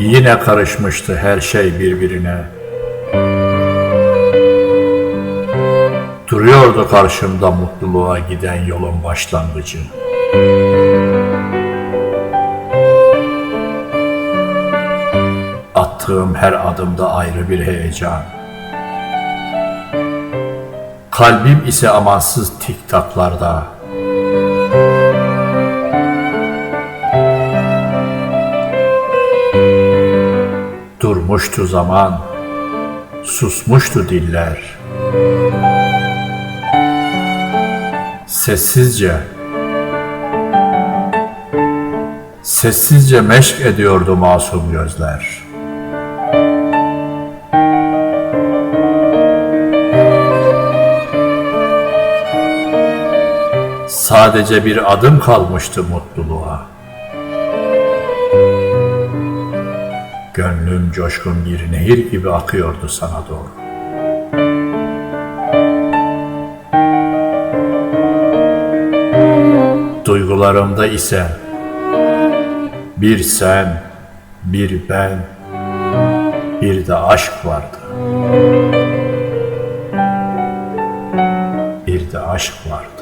Yine karışmıştı her şey birbirine. Duruyordu karşımda mutluluğa giden yolun başlangıcı. Attığım her adımda ayrı bir heyecan. Kalbim ise amansız tiktaklarda. Durmuştu zaman, susmuştu diller. Sessizce meşk ediyordu masum gözler. Sadece bir adım kalmıştı mutluluğa. Gönlüm coşkun bir nehir gibi akıyordu sana doğru. Duygularımda ise bir sen, bir ben, bir de aşk vardı. Bir de aşk vardı.